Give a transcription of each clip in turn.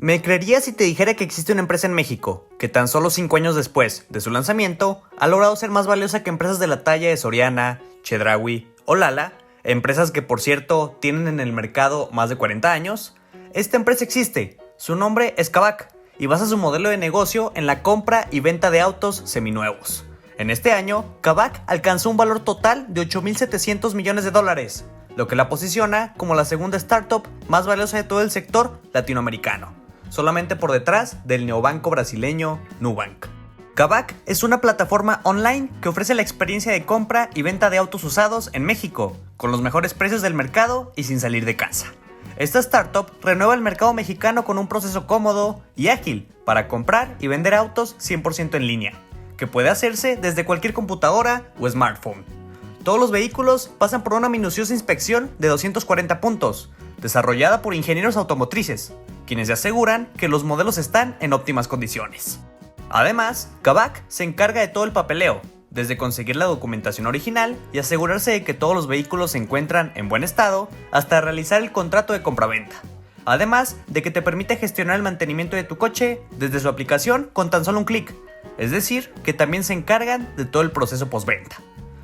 Me creerías si te dijera que existe una empresa en México que tan solo 5 años después de su lanzamiento ha logrado ser más valiosa que empresas de la talla de Soriana, Chedraui o Lala, empresas que por cierto tienen en el mercado más de 40 años. Esta empresa existe, su nombre es Kavak y basa su modelo de negocio en la compra y venta de autos seminuevos. En este año, Kavak alcanzó un valor total de $8,700 millones, lo que la posiciona como la segunda startup más valiosa de todo el sector latinoamericano, solamente por detrás del neobanco brasileño Nubank. Kavak es una plataforma online que ofrece la experiencia de compra y venta de autos usados en México, con los mejores precios del mercado y sin salir de casa. Esta startup renueva el mercado mexicano con un proceso cómodo y ágil para comprar y vender autos 100% en línea, que puede hacerse desde cualquier computadora o smartphone. Todos los vehículos pasan por una minuciosa inspección de 240 puntos, desarrollada por ingenieros automotrices, quienes se aseguran que los modelos están en óptimas condiciones. Además, Kavak se encarga de todo el papeleo, desde conseguir la documentación original y asegurarse de que todos los vehículos se encuentran en buen estado, hasta realizar el contrato de compraventa. Además de que te permite gestionar el mantenimiento de tu coche desde su aplicación con tan solo un clic, es decir, que también se encargan de todo el proceso postventa.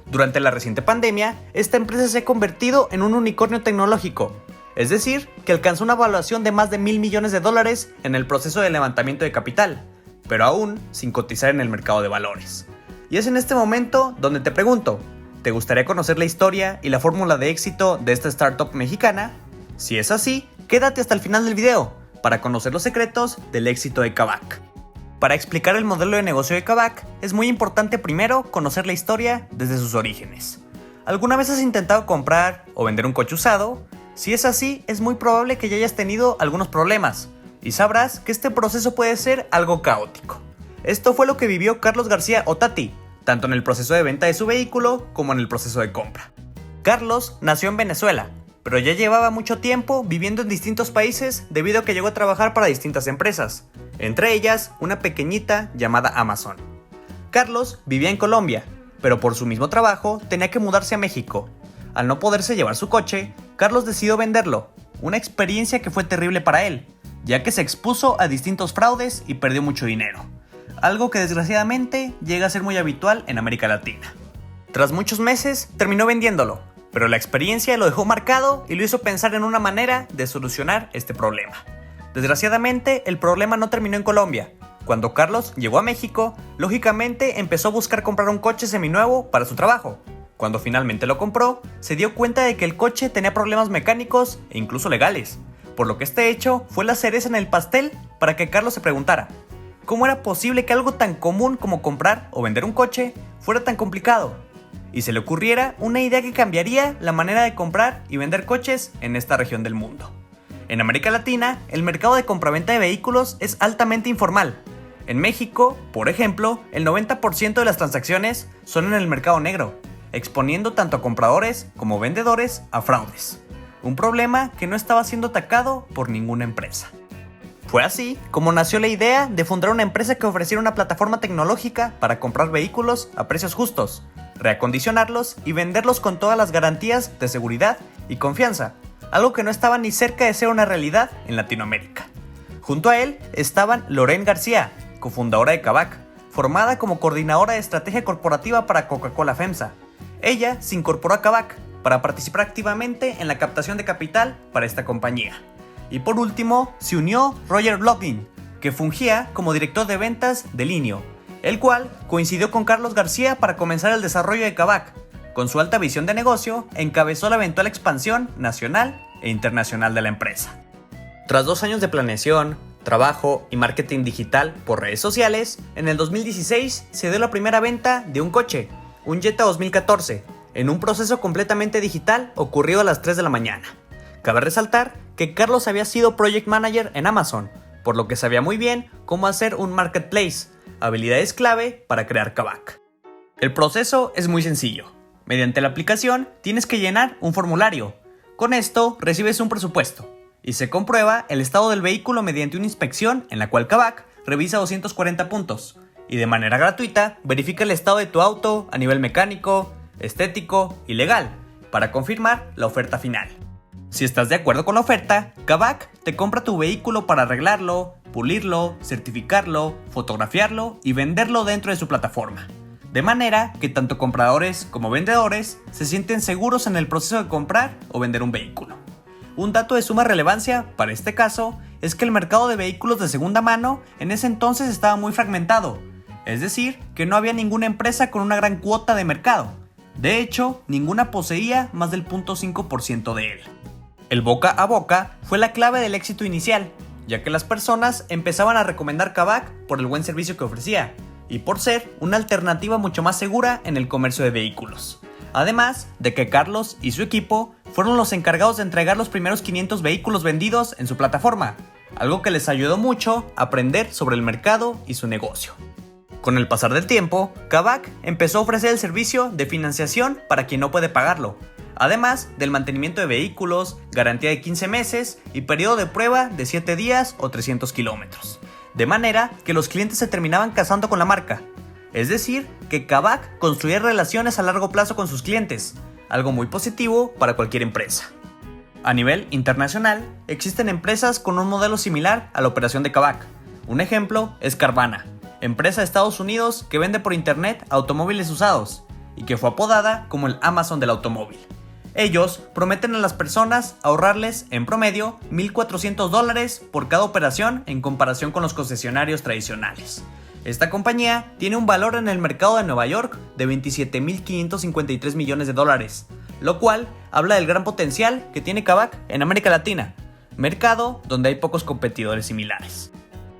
Durante la reciente pandemia, esta empresa se ha convertido en un unicornio tecnológico, es decir, que alcanzó una valuación de más de $1,000 millones en el proceso de levantamiento de capital, pero aún sin cotizar en el mercado de valores. Y es en este momento donde te pregunto, ¿te gustaría conocer la historia y la fórmula de éxito de esta startup mexicana? Si es así, quédate hasta el final del video para conocer los secretos del éxito de Kavak. Para explicar el modelo de negocio de Kavak, es muy importante primero conocer la historia desde sus orígenes. ¿Alguna vez has intentado comprar o vender un coche usado? Si es así, es muy probable que ya hayas tenido algunos problemas, y sabrás que este proceso puede ser algo caótico. Esto fue lo que vivió Carlos García Otati, tanto en el proceso de venta de su vehículo como en el proceso de compra. Carlos nació en Venezuela, pero ya llevaba mucho tiempo viviendo en distintos países debido a que llegó a trabajar para distintas empresas, entre ellas una pequeñita llamada Amazon. Carlos vivía en Colombia, pero por su mismo trabajo tenía que mudarse a México. Al no poderse llevar su coche, Carlos decidió venderlo, una experiencia que fue terrible para él, ya que se expuso a distintos fraudes y perdió mucho dinero, algo que desgraciadamente llega a ser muy habitual en América Latina. Tras muchos meses, terminó vendiéndolo, pero la experiencia lo dejó marcado y lo hizo pensar en una manera de solucionar este problema. Desgraciadamente, el problema no terminó en Colombia. Cuando Carlos llegó a México, lógicamente empezó a buscar comprar un coche seminuevo para su trabajo. Cuando finalmente lo compró, se dio cuenta de que el coche tenía problemas mecánicos e incluso legales, por lo que este hecho fue la cereza en el pastel para que Carlos se preguntara, ¿cómo era posible que algo tan común como comprar o vender un coche fuera tan complicado? Y se le ocurriera una idea que cambiaría la manera de comprar y vender coches en esta región del mundo. En América Latina, el mercado de compraventa de vehículos es altamente informal. En México, por ejemplo, el 90% de las transacciones son en el mercado negro, exponiendo tanto a compradores como vendedores a fraudes. Un problema que no estaba siendo atacado por ninguna empresa. Fue así como nació la idea de fundar una empresa que ofreciera una plataforma tecnológica para comprar vehículos a precios justos, reacondicionarlos y venderlos con todas las garantías de seguridad y confianza, algo que no estaba ni cerca de ser una realidad en Latinoamérica. Junto a él estaban Lorén García, cofundadora de Kavak, formada como coordinadora de estrategia corporativa para Coca-Cola FEMSA. Ella se incorporó a Kavak para participar activamente en la captación de capital para esta compañía. Y por último, se unió Roger Blodin, que fungía como director de ventas de Linio, el cual coincidió con Carlos García para comenzar el desarrollo de Kavak. Con su alta visión de negocio, encabezó la eventual expansión nacional e internacional de la empresa. Tras 2 años de planeación, trabajo y marketing digital por redes sociales, en el 2016 se dio la primera venta de un coche, un Jetta 2014, en un proceso completamente digital ocurrido a las 3 de la mañana. Cabe resaltar que Carlos había sido Project Manager en Amazon, por lo que sabía muy bien cómo hacer un marketplace, habilidades clave para crear Kavak. El proceso es muy sencillo. Mediante la aplicación tienes que llenar un formulario. Con esto recibes un presupuesto y se comprueba el estado del vehículo mediante una inspección en la cual Kavak revisa 240 puntos y de manera gratuita verifica el estado de tu auto a nivel mecánico, estético y legal para confirmar la oferta final. Si estás de acuerdo con la oferta, Kavak te compra tu vehículo para arreglarlo, pulirlo, certificarlo, fotografiarlo y venderlo dentro de su plataforma. De manera que tanto compradores como vendedores se sienten seguros en el proceso de comprar o vender un vehículo. Un dato de suma relevancia para este caso es que el mercado de vehículos de segunda mano en ese entonces estaba muy fragmentado, es decir, que no había ninguna empresa con una gran cuota de mercado. De hecho, ninguna poseía más del 0.5% de él. El boca a boca fue la clave del éxito inicial, ya que las personas empezaban a recomendar Kavak por el buen servicio que ofrecía y por ser una alternativa mucho más segura en el comercio de vehículos. Además de que Carlos y su equipo fueron los encargados de entregar los primeros 500 vehículos vendidos en su plataforma, algo que les ayudó mucho a aprender sobre el mercado y su negocio. Con el pasar del tiempo, Kavak empezó a ofrecer el servicio de financiación para quien no puede pagarlo, además del mantenimiento de vehículos, garantía de 15 meses y periodo de prueba de 7 días o 300 kilómetros. De manera que los clientes se terminaban casando con la marca. Es decir, que Kavak construía relaciones a largo plazo con sus clientes, algo muy positivo para cualquier empresa. A nivel internacional, existen empresas con un modelo similar a la operación de Kavak. Un ejemplo es Carvana, empresa de Estados Unidos que vende por internet automóviles usados y que fue apodada como el Amazon del automóvil. Ellos prometen a las personas ahorrarles en promedio $1,400 por cada operación en comparación con los concesionarios tradicionales. Esta compañía tiene un valor en el mercado de Nueva York de $27,553 millones, lo cual habla del gran potencial que tiene Kavak en América Latina, mercado donde hay pocos competidores similares.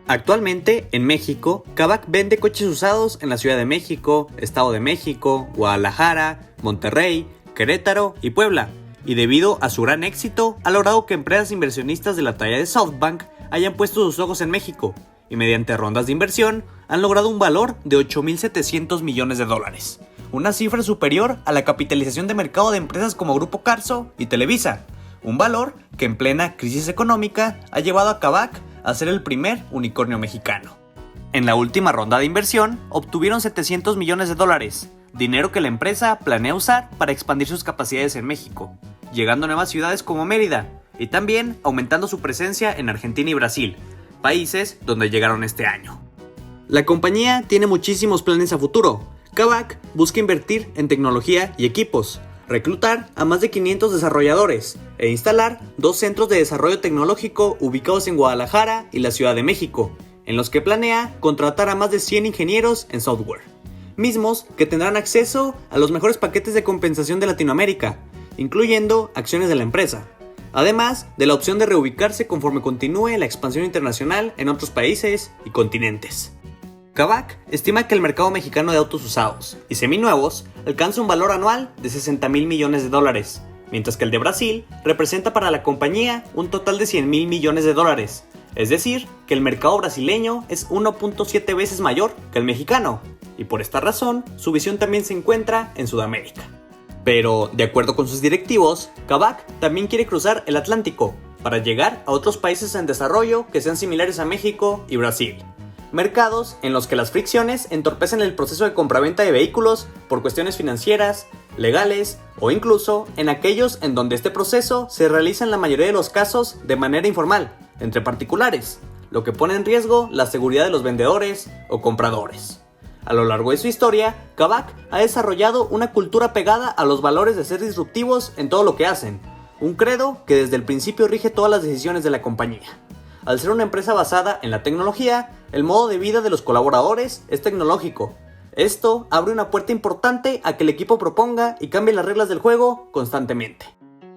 Actualmente, en México, Kavak vende coches usados en la Ciudad de México, Estado de México, Guadalajara, Monterrey, Querétaro y Puebla, y debido a su gran éxito, ha logrado que empresas inversionistas de la talla de SoftBank hayan puesto sus ojos en México, y mediante rondas de inversión han logrado un valor de $8,700 millones, una cifra superior a la capitalización de mercado de empresas como Grupo Carso y Televisa, un valor que en plena crisis económica ha llevado a Kavak a ser el primer unicornio mexicano. En la última ronda de inversión obtuvieron $700 millones, dinero que la empresa planea usar para expandir sus capacidades en México, llegando a nuevas ciudades como Mérida y también aumentando su presencia en Argentina y Brasil, países donde llegaron este año. La compañía tiene muchísimos planes a futuro. Kavak busca invertir en tecnología y equipos, reclutar a más de 500 desarrolladores e instalar 2 centros de desarrollo tecnológico ubicados en Guadalajara y la Ciudad de México, en los que planea contratar a más de 100 ingenieros en software, mismos que tendrán acceso a los mejores paquetes de compensación de Latinoamérica, incluyendo acciones de la empresa, además de la opción de reubicarse conforme continúe la expansión internacional en otros países y continentes. Kavak estima que el mercado mexicano de autos usados y seminuevos alcanza un valor anual de $60,000 millones, mientras que el de Brasil representa para la compañía un total de $100,000 millones, es decir, que el mercado brasileño es 1.7 veces mayor que el mexicano, y por esta razón su visión también se encuentra en Sudamérica. Pero, de acuerdo con sus directivos, Kavak también quiere cruzar el Atlántico para llegar a otros países en desarrollo que sean similares a México y Brasil, mercados en los que las fricciones entorpecen el proceso de compraventa de vehículos por cuestiones financieras, legales o incluso en aquellos en donde este proceso se realiza en la mayoría de los casos de manera informal, entre particulares, lo que pone en riesgo la seguridad de los vendedores o compradores. A lo largo de su historia, Kavak ha desarrollado una cultura pegada a los valores de ser disruptivos en todo lo que hacen, un credo que desde el principio rige todas las decisiones de la compañía. Al ser una empresa basada en la tecnología, el modo de vida de los colaboradores es tecnológico. Esto abre una puerta importante a que el equipo proponga y cambie las reglas del juego constantemente.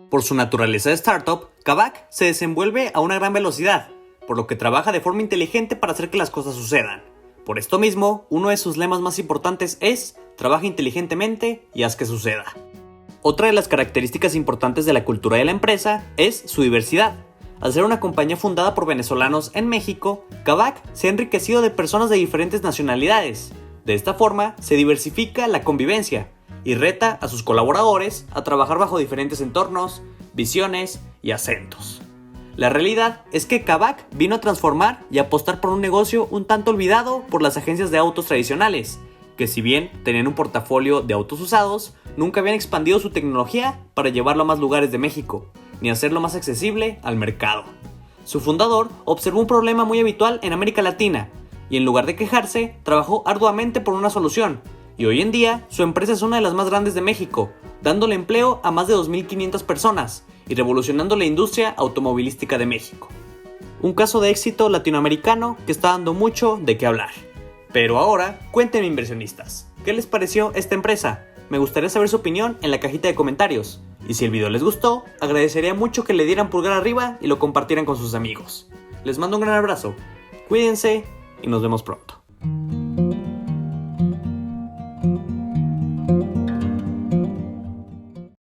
Por su naturaleza de startup, Kavak se desenvuelve a una gran velocidad, por lo que trabaja de forma inteligente para hacer que las cosas sucedan. Por esto mismo, uno de sus lemas más importantes es «Trabaja inteligentemente y haz que suceda». Otra de las características importantes de la cultura de la empresa es su diversidad. Al ser una compañía fundada por venezolanos en México, Kavak se ha enriquecido de personas de diferentes nacionalidades. De esta forma, se diversifica la convivencia y reta a sus colaboradores a trabajar bajo diferentes entornos, visiones y acentos. La realidad es que Kavak vino a transformar y apostar por un negocio un tanto olvidado por las agencias de autos tradicionales, que si bien tenían un portafolio de autos usados, nunca habían expandido su tecnología para llevarlo a más lugares de México, ni hacerlo más accesible al mercado. Su fundador observó un problema muy habitual en América Latina y en lugar de quejarse, trabajó arduamente por una solución. Y hoy en día, su empresa es una de las más grandes de México, dándole empleo a más de 2.500 personas y revolucionando la industria automovilística de México. Un caso de éxito latinoamericano que está dando mucho de qué hablar. Pero ahora, cuéntenme inversionistas, ¿qué les pareció esta empresa? Me gustaría saber su opinión en la cajita de comentarios. Y si el video les gustó, agradecería mucho que le dieran pulgar arriba y lo compartieran con sus amigos. Les mando un gran abrazo, cuídense y nos vemos pronto.